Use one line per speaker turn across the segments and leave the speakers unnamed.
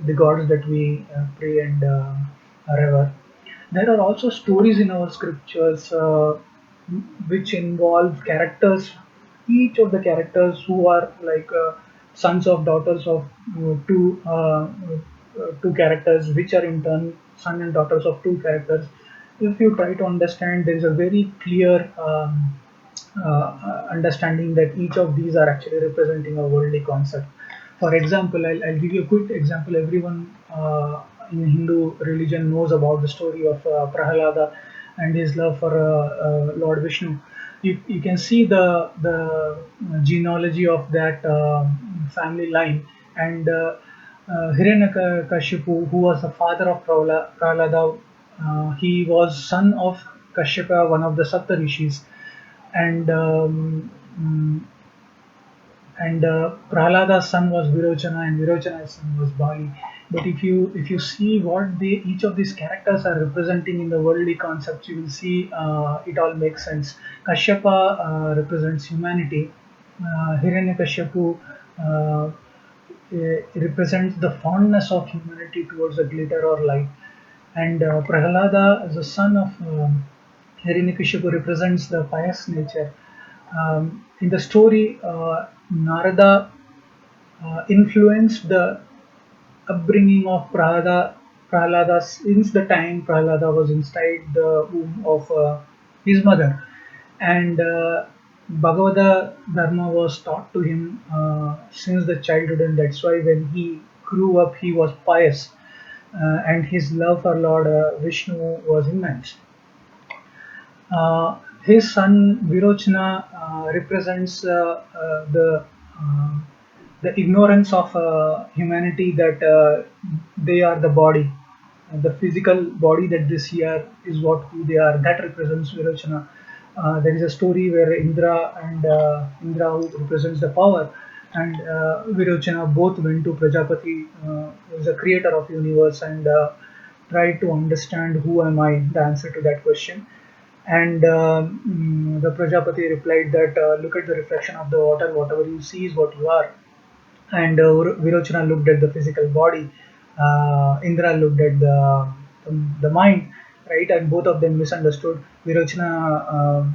the gods that we pray and revere. There are also stories in our scriptures which involve characters, each of the characters who are like sons of daughters of two characters, which are in turn son and daughters of two characters. If you try to understand, there is a very clear understanding that each of these are actually representing a worldly concept. For example, I'll give you a quick example. Everyone in Hindu religion knows about the story of Prahalada and his love for Lord Vishnu. You can see the genealogy of that family line, and Hiranyakashipu, who was the father of Prahalada, he was son of Kashyapa, one of the Sapta rishis, and Prahlada's son was Virochana, and Virochana's son was Bali. But if you see what they each of these characters are representing in the worldly concepts, you will see it all makes sense. Kashyapa represents humanity. Hiranyakashipu uh, represents the fondness of humanity towards the glitter or light, and Prahlada, as a son of Hiranyakashipu, represents the pious nature. In the story, Narada influenced the upbringing of Prahlada since the time Prahlada was inside the womb of his mother, and Bhagavata Dharma was taught to him since the childhood, and that's why when he grew up, he was pious, and his love for Lord Vishnu was immense. His son Virochana represents uh, the ignorance of humanity that they are the body, the physical body that they see are, is what who they are. That represents Virochana. There is a story where Indra, who represents the power, and Virochana both went to Prajapati, who is the creator of universe, and tried to understand who am I, the answer to that question. And the Prajapati replied that look at the reflection of the water, whatever you see is what you are. And Virochana looked at the physical body, Indra looked at the mind, right? And both of them misunderstood. Virochana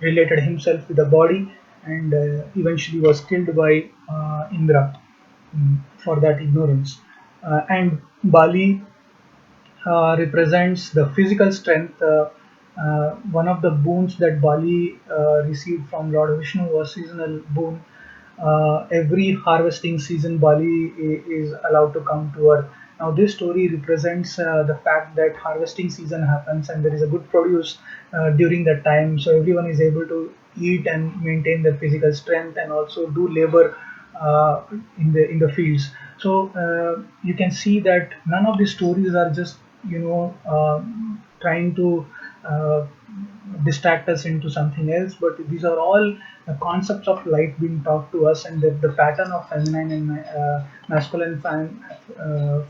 related himself with the body, and eventually was killed by Indra for that ignorance. And Bali represents the physical strength. One of the boons that Bali received from Lord Vishnu was seasonal boon. Every harvesting season, Bali is allowed to come to Earth. Now, this story represents the fact that harvesting season happens and there is a good produce during that time, so everyone is able to eat and maintain their physical strength and also do labor uh, in the fields. So you can see that none of these stories are just trying to uh, distract us into something else, but these are all the concepts of life being taught to us, and the pattern of feminine and masculine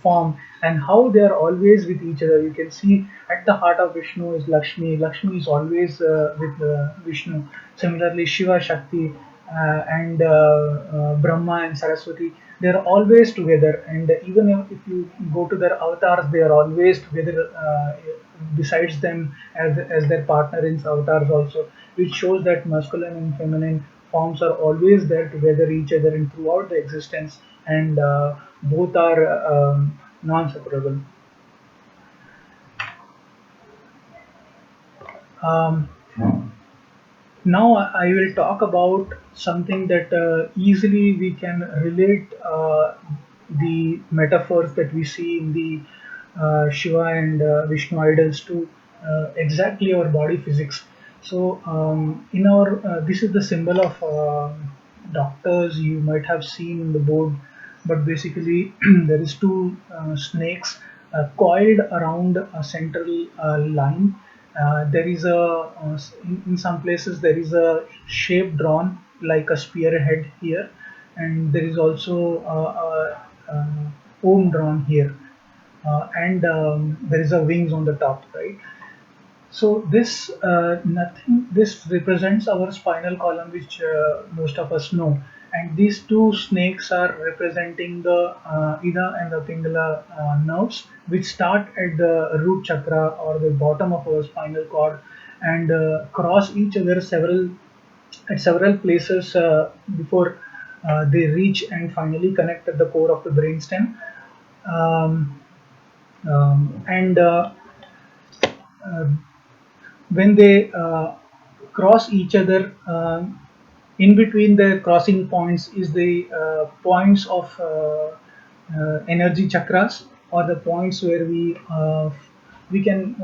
form, and how they are always with each other. You can see at the heart of Vishnu is Lakshmi. Lakshmi is always with Vishnu. Similarly, Shiva, Shakti, and Brahma and Saraswati, they are always together. And even if you go to their avatars, they are always together. Besides them as their partner in avatars also, which shows that masculine and feminine forms are always there together each other and throughout the existence, and both are non-separable. Um, Now I will talk about something that easily we can relate the metaphors that we see in the Shiva and Vishnu idols to exactly our body physics. So in our this is the symbol of doctors. You might have seen in the board, but basically there is two snakes coiled around a central line. There is in some places there is a shape drawn like a spearhead here, and there is also Om drawn here, and there is a wings on the top, right? So this represents our spinal column, which most of us know. and these two snakes are representing the Ida and the Pingala nerves, which start at the root chakra or the bottom of our spinal cord and cross each other several places before they reach and finally connect at the core of the brainstem. Um, and uh, when they cross each other, in between the crossing points is the points of energy chakras, or the points where we can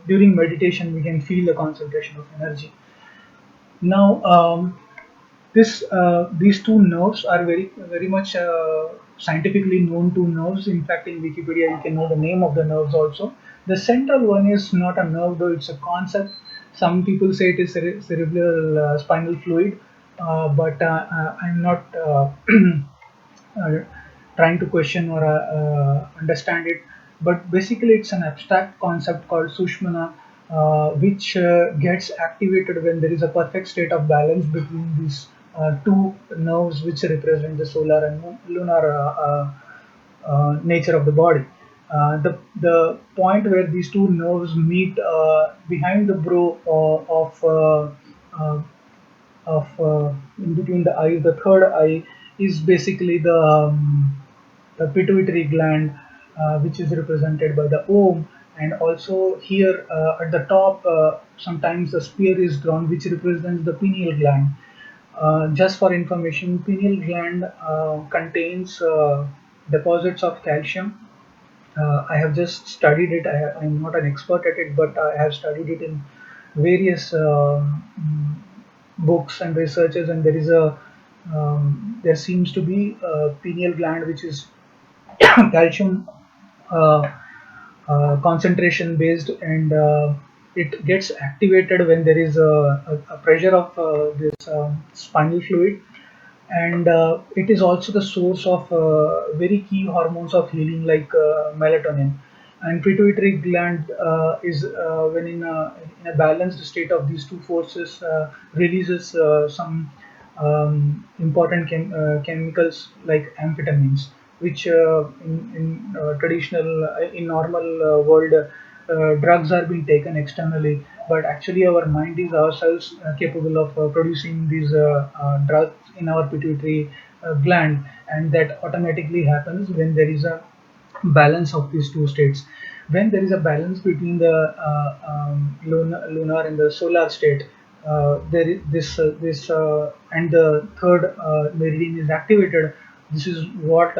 during meditation we can feel the concentration of energy. Now, these two nerves are very much scientifically known two nerves. In fact, in Wikipedia, you can know the name of the nerves also. The central one is not a nerve, though it's a concept. Some people say it is cerebral spinal fluid, but I'm not uh, trying to question or understand it. But basically, it's an abstract concept called Sushmana, which gets activated when there is a perfect state of balance between these two nerves, which represent the solar and lunar nature of the body. The point where these two nerves meet behind the brow uh, in between the eyes, the third eye is basically the pituitary gland, which is represented by the Om, and also here at the top, sometimes the spear is drawn, which represents the pineal gland. Just for information, pineal gland contains deposits of calcium. I have just studied it. I'm not an expert at it, but I have studied it in various books and researches, and there seems to be a pineal gland which is calcium uh, concentration based, and it gets activated when there is a pressure of this spinal fluid, and it is also the source of very key hormones of healing like melatonin. And pituitary gland is when in a balanced state of these two forces releases some important chemicals like amphetamines, which in traditional in normal world drugs are being taken externally, but actually our mind is ourselves capable of producing these drugs in our pituitary gland, and that automatically happens when there is a balance of these two states. When there is a balance between the lunar and the solar state, there is this and the third meridian is activated. This is what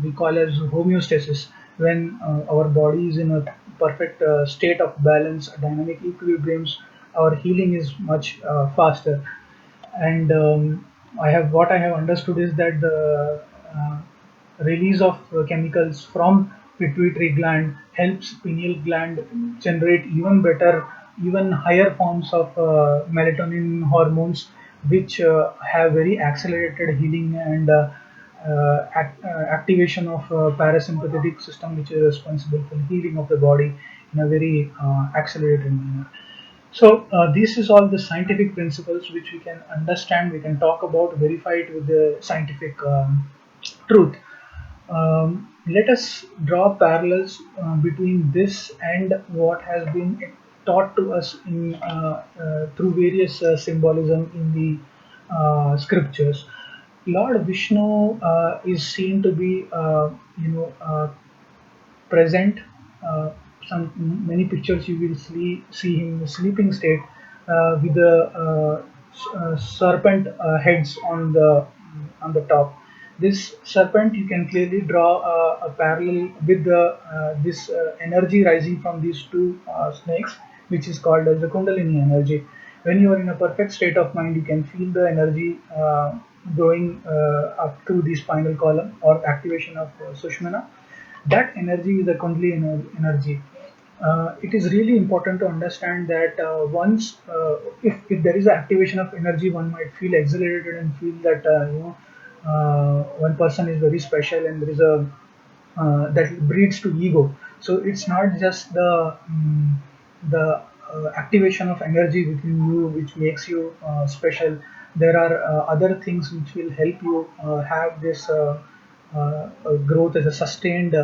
we call as homeostasis. When our body is in a perfect state of balance, dynamic equilibriums, our healing is much faster. And what I have understood is that the release of chemicals from pituitary gland helps pineal gland generate even better, even higher forms of melatonin hormones, which have very accelerated healing and activation of parasympathetic system, which is responsible for healing of the body in a very accelerated manner. So this is all the scientific principles which we can understand, we can talk about, verify it with the scientific truth. Let us draw parallels between this and what has been taught to us through various symbolism in the scriptures. Lord Vishnu is seen to be, present. Uh, some many pictures you will see him in the sleeping state with the serpent heads on the top. This serpent you can clearly draw a parallel with the this energy rising from these two snakes, which is called as the Kundalini energy. When you are in a perfect state of mind, you can feel the energy going up through the spinal column or activation of Sushmana. That energy is the Kundalini energy. It is really important to understand that once, if there is an activation of energy, one might feel exhilarated and feel that one person is very special, and there is a that breeds to ego. So it's not just the activation of energy within you which makes you special, there are other things which will help you have this growth as a sustained